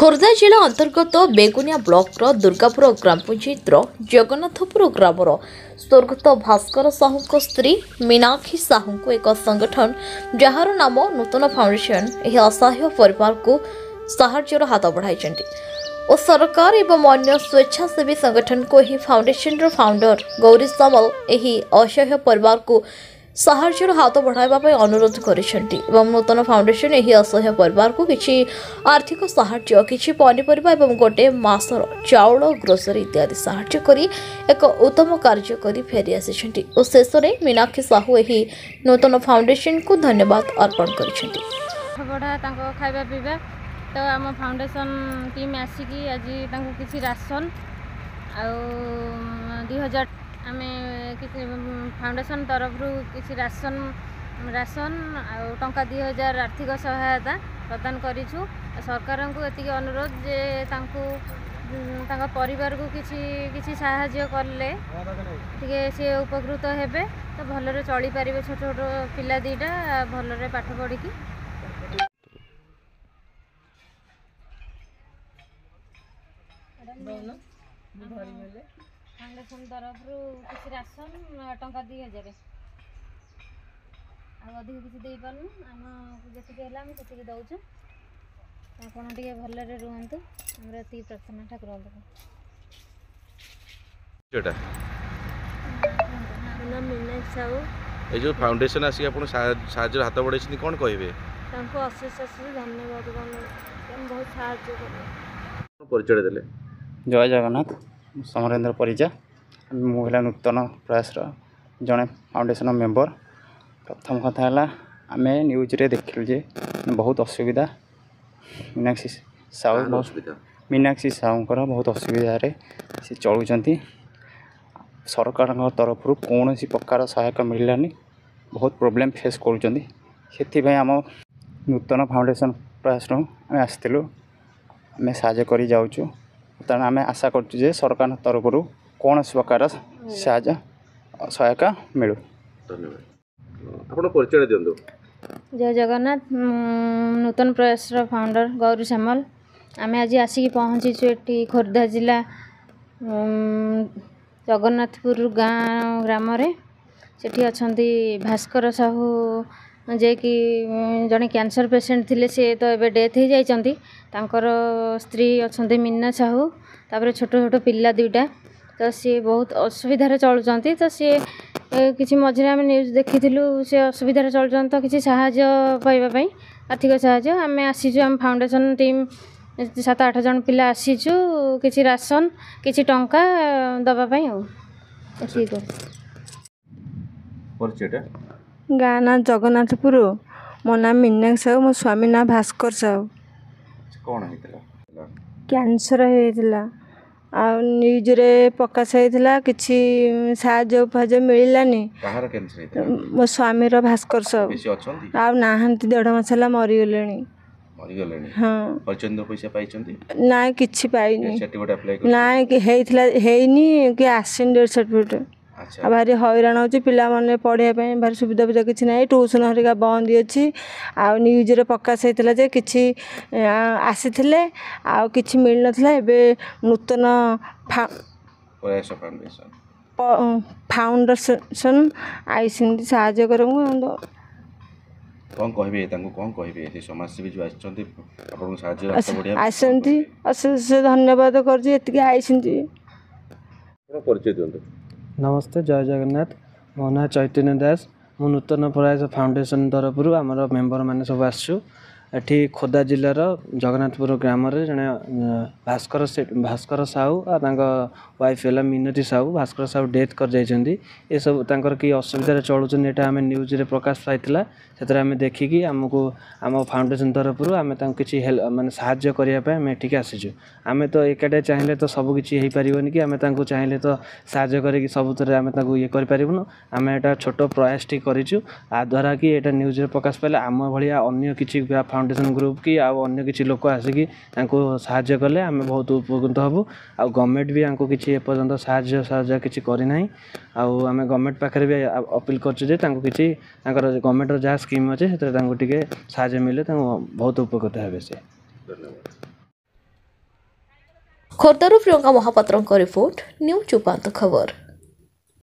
खोर्धा जिला अंतर्गत बेगुनिया ब्लॉक दुर्गापुर ग्राम पंचायत जगन्नाथपुर ग्रामर स्वर्गत भास्कर साहू स्त्री मीनाक्षी साहू को एक संगठन जार नाम नूतन फाउंडेशन यह असहाय परिवार को साहाय्यर हाथ बढ़ाई और सरकार एवं अन्य स्वेच्छासेवी संगठन को यह फाउंडेशन फाउंडर गौरी सामल यह असहाय परिवार को साहाय्यर हाथ बढ़ावा अनुरोध करिसेंती एवं नूतन फाउंडेशन यह असहाय परिवार को किसी आर्थिक साहाय्य किसी पनीपरिबा एवं गोटे मासर चाउल ग्रोसरी इत्यादि साहाय्य करी एक उत्तम कार्य करी फेरी आसिसेंती और शेष में मीनाक्षी साहू यही नूतन फाउंडेशन को धन्यवाद अर्पण करिसेंती। बड़ा खाଇବା ପିଇବା तो आम फाउंडेशन टीम आसिकी आज किसी राशन आउ 2000 आम किसी फाउंडेशन तरफ किसी राशन टंका 2000 आर्थिक सहायता प्रदान करिछु। सरकार को एति अनुरोध जे तांको परिवार को किसी साहाय्य करले टिके से उपकृत हेबे तो भलरे चली पारिबे। छोट छोट पिला दीटा भलरे पाठ पढ़ी फाउंडेशन तरफ किसी राशन टंका 2000 अधिक किसी दे पारनु आम जी है दौचु आपड़ टे भलरे रुहतु ये प्रार्थना ठाकुर मीनाक्षी साहू ये जो फाउंडेशन आसी आप साहाय्य हाथ बढ़ाई कौन कहे अशेष अशेष धन्यवाद बहुत साहय परिचय देले। जय जगन्नाथ समरेन्द्र परिजा महिला नूतन प्रयास जड़े फाउंडेशन मेंबर। प्रथम कथा है आम न्यूज रे देखिलु जे बहुत असुविधा मीनाक्षी साहूंकर बहुत असुविधा से चलुँच। सरकार तरफ कौन प्रकार सहायक मिललानी बहुत प्रोब्लेम फेस कर आम नूतन फाउंडेशन प्रयास आम आसलु आम साहाय्य कर जाऊँ तेणु आम आशा कर सरकार तरफ कौन प्रकार साहाय्य सहायता मिलू। परिचय दिंतु। जय जगन्नाथ नूतन प्रयास फाउंडर गौरी सामल आम आज आसिक पहुँचीचु ये खोर्धा जिला जगन्नाथपुर ग्राम सेठी अच्छी भास्कर साहू जे कि जड़े कैंसर पेसेंट थिले से तो एबे डेथ हो जाइछंती तांकर स्त्री अच्छी मीना साहू तापर छोट छोट पिला दुईटा तो सी बहुत असुविधार चलुँच। तो सी किसी मझे आम न्यूज देखी से असुविधार चलुँच तो किसी साहाय्य पाइबापी आर्थिक साहाय्य आम आसीचु आम फाउंडेशन टीम 7-8 जन पिला आसीचु किसी राशन किसी टंका दबापाई गाँ ना जगन्नाथपुर मो ना मीनाक्षी साहू मो स्वामी ना भास्कर साहू कौन कैंसर होता न्यूज रे प्रकाश होता किसी साहाय्य फाज मिललानी मो स्वामी भास्कर साहू आ नहांती 1.5 मास है मरीगले। हाँ ना कि पाइनी ना हैनी कि आसीन डेथ सर्टिफिकेट भारी हैरान हो पाने पढ़ाई भारी सुविधा बुझा किसी ना ट्यूशन हरिका बंद अच्छी आ न्यूज रे प्रकाश होता जे कि आसी कि मिल ना नूतन फाउंडेशन आईसी साहाय्य कर कौन कहबे कौन कहबे समाजसेवी जो अशेष धन्यवाद कर। नमस्ते जय जगन्नाथ मो ना चैतन्य दास मु नूतन प्रयास फाउंडेशन तरफ आमर मेंबर मैंने सब आसु एठी खोर्धा जिलार जगन्नाथपुर ग्राम जड़े भास्कर साहू और वाइफ है मीनाक्षी साहू। भास्कर साहू डेथ कर जाइछंती ये सब तांकर कि असुविधा चलुचन एटा आम न्यूज रे प्रकाश पाइला से आम देखिकी आमको आम फाउंडेशन तरफ आम किसी माने साहाय्य करने आम एठिक आसीचु। आम तो एकाटे चाहिए तो सबकि हो पारन कि आम चाहिए तो साहाय्य कर सबुत आम ये करूँ आम एटा छोट प्रयास टी करूँ आ द्वारा कि एटा न्यूज रे प्रकाश पाइले आम भाया अन्य किसी फाउंडेशन ग्रुप कि अन्य किसी लोक आसिकी साहाय्य कले आम बहुत उपकृत हबू। आ गवर्नमेंट भी आमको किसी एपर्यंत साहाय्य किसी करना आम गवर्नमेंट पाखे भी अपील कर गवर्नमेंट जहाँ स्कीम अच्छे से साहाय्य मिले बहुत उपकृत हे से। ଖୋର୍ଦ୍ଧାରୁ ପ୍ରିୟଙ୍କା ମହାପାତ୍ରଙ୍କ ରିପୋର୍ଟ ନ୍ୟୁଜ୍ ଉପାନ୍ତ ଖବର।